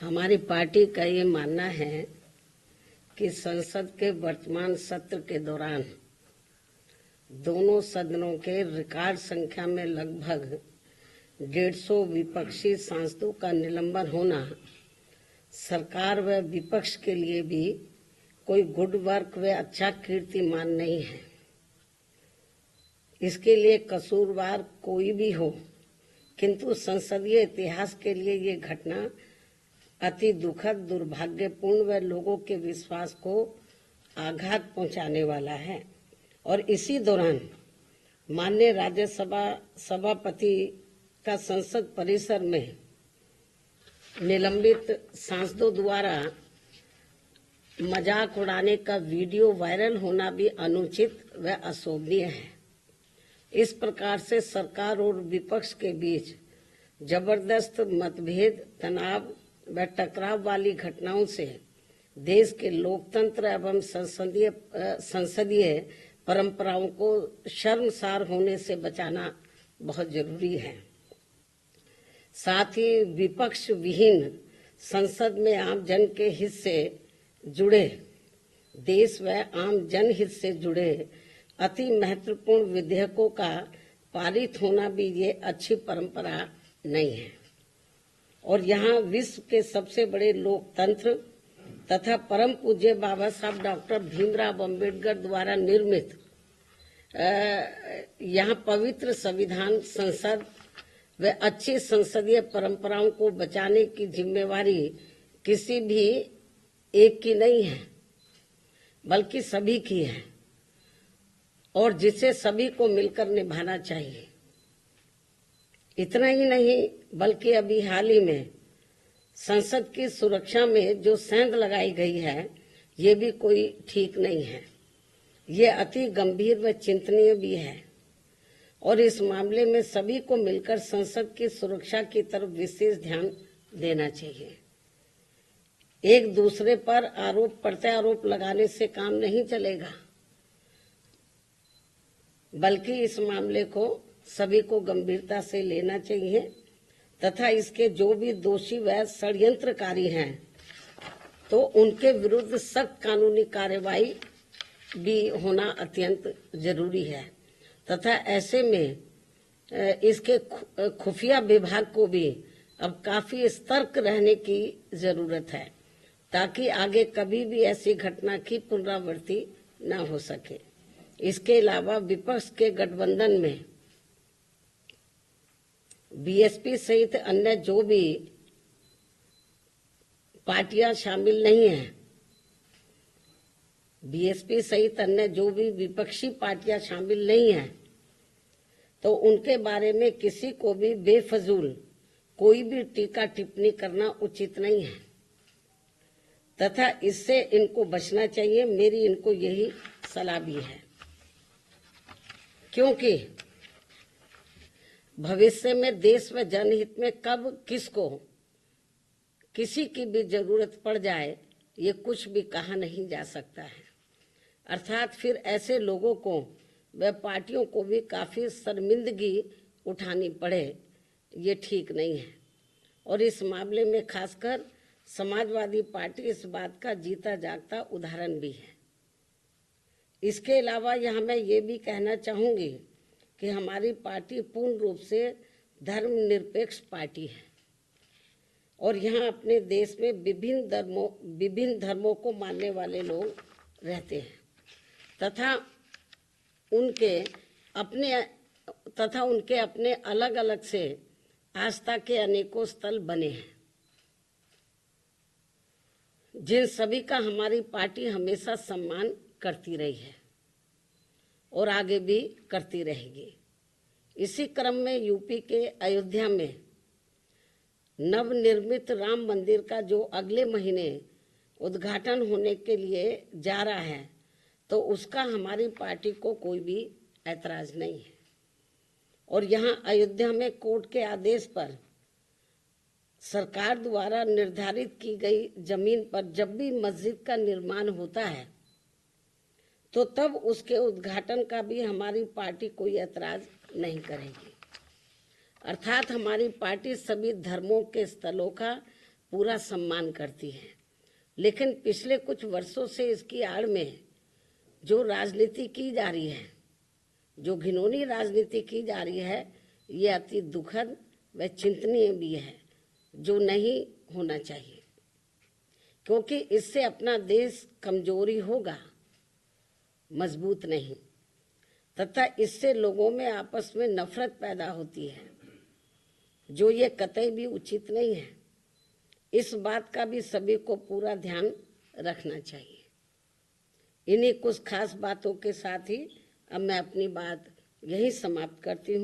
हमारी पार्टी का ये मानना है कि संसद के वर्तमान सत्र के दौरान दोनों सदनों के रिकॉर्ड संख्या में लगभग 150 विपक्षी सांसदों का निलंबन होना सरकार व विपक्ष के लिए भी कोई गुड वर्क व अच्छा कीर्तिमान नहीं है। इसके लिए कसूरवार कोई भी हो, किंतु संसदीय इतिहास के लिए ये घटना अति दुखद, दुर्भाग्यपूर्ण व लोगों के विश्वास को आघात पहुंचाने वाला है। और इसी दौरान माननीय राज्यसभा सभापति का संसद परिसर में निलंबित सांसदों द्वारा मजाक उड़ाने का वीडियो वायरल होना भी अनुचित व अशोभनीय है। इस प्रकार से सरकार और विपक्ष के बीच जबरदस्त मतभेद, तनाव व टकराव वाली घटनाओं से देश के लोकतंत्र एवं संसदीय परंपराओं को शर्मसार होने से बचाना बहुत जरूरी है। साथ ही विपक्ष विहीन संसद में आम जन के हित से जुड़े, देश व आम जनहित से जुड़े अति महत्वपूर्ण विधेयकों का पारित होना भी ये अच्छी परंपरा नहीं है। और यहाँ विश्व के सबसे बड़े लोकतंत्र तथा परम पूज्य बाबा साहब डॉक्टर भीमराव अंबेडकर द्वारा निर्मित यहाँ पवित्र संविधान, संसद व अच्छी संसदीय परंपराओं को बचाने की जिम्मेवारी किसी भी एक की नहीं है, बल्कि सभी की है और जिसे सभी को मिलकर निभाना चाहिए। इतना ही नहीं, बल्कि अभी हाल ही में संसद की सुरक्षा में जो सेंध लगाई गई है, ये भी कोई ठीक नहीं है। ये अति गंभीर व चिंतनीय भी है और इस मामले में सभी को मिलकर संसद की सुरक्षा की तरफ विशेष ध्यान देना चाहिए। एक दूसरे पर आरोप प्रत्यारोप लगाने से काम नहीं चलेगा, बल्कि इस मामले को सभी को गंभीरता से लेना चाहिए तथा इसके जो भी दोषी व षड्यंत्रकारी हैं तो उनके विरुद्ध सख्त कानूनी कार्रवाई भी होना अत्यंत जरूरी है तथा ऐसे में इसके खुफिया विभाग को भी अब काफी सतर्क रहने की जरूरत है ताकि आगे कभी भी ऐसी घटना की पुनरावृत्ति न हो सके। इसके अलावा विपक्ष के गठबंधन में बीएसपी सहित अन्य जो भी पार्टियां शामिल नहीं हैं, बीएसपी सहित अन्य जो भी विपक्षी पार्टियां शामिल नहीं हैं, तो उनके बारे में किसी को भी बेफजूल कोई भी टीका टिप्पणी करना उचित नहीं है तथा इससे इनको बचना चाहिए। मेरी इनको यही सलाह भी है, क्योंकि भविष्य में देश व जनहित में कब किसको किसी की भी जरूरत पड़ जाए, ये कुछ भी कहा नहीं जा सकता है। अर्थात फिर ऐसे लोगों को व पार्टियों को भी काफी शर्मिंदगी उठानी पड़े, ये ठीक नहीं है। और इस मामले में खासकर समाजवादी पार्टी इस बात का जीता जागता उदाहरण भी है। इसके अलावा यहाँ मैं ये भी कहना चाहूंगी कि हमारी पार्टी पूर्ण रूप से धर्मनिरपेक्ष पार्टी है और यहाँ अपने देश में विभिन्न धर्मों को मानने वाले लोग रहते हैं तथा उनके अपने अलग अलग से आस्था के अनेकों स्थल बने हैं, जिन सभी का हमारी पार्टी हमेशा सम्मान करती रही है और आगे भी करती रहेगी। इसी क्रम में यूपी के अयोध्या में नवनिर्मित राम मंदिर का जो अगले महीने उद्घाटन होने के लिए जा रहा है, तो उसका हमारी पार्टी को कोई भी ऐतराज नहीं है। और यहाँ अयोध्या में कोर्ट के आदेश पर सरकार द्वारा निर्धारित की गई जमीन पर जब भी मस्जिद का निर्माण होता है, तो तब उसके उद्घाटन का भी हमारी पार्टी कोई ऐतराज नहीं करेगी। अर्थात हमारी पार्टी सभी धर्मों के स्थलों का पूरा सम्मान करती है, लेकिन पिछले कुछ वर्षों से इसकी आड़ में जो राजनीति की जा रही है, जो घिनौनी राजनीति की जा रही है, ये अति दुखद व चिंतनीय भी है, जो नहीं होना चाहिए, क्योंकि इससे अपना देश कमजोरी होगा, मजबूत नहीं, तथा इससे लोगों में आपस में नफरत पैदा होती है, जो ये कतई भी उचित नहीं है। इस बात का भी सभी को पूरा ध्यान रखना चाहिए। इन्हीं कुछ खास बातों के साथ ही अब मैं अपनी बात यही समाप्त करती हूँ।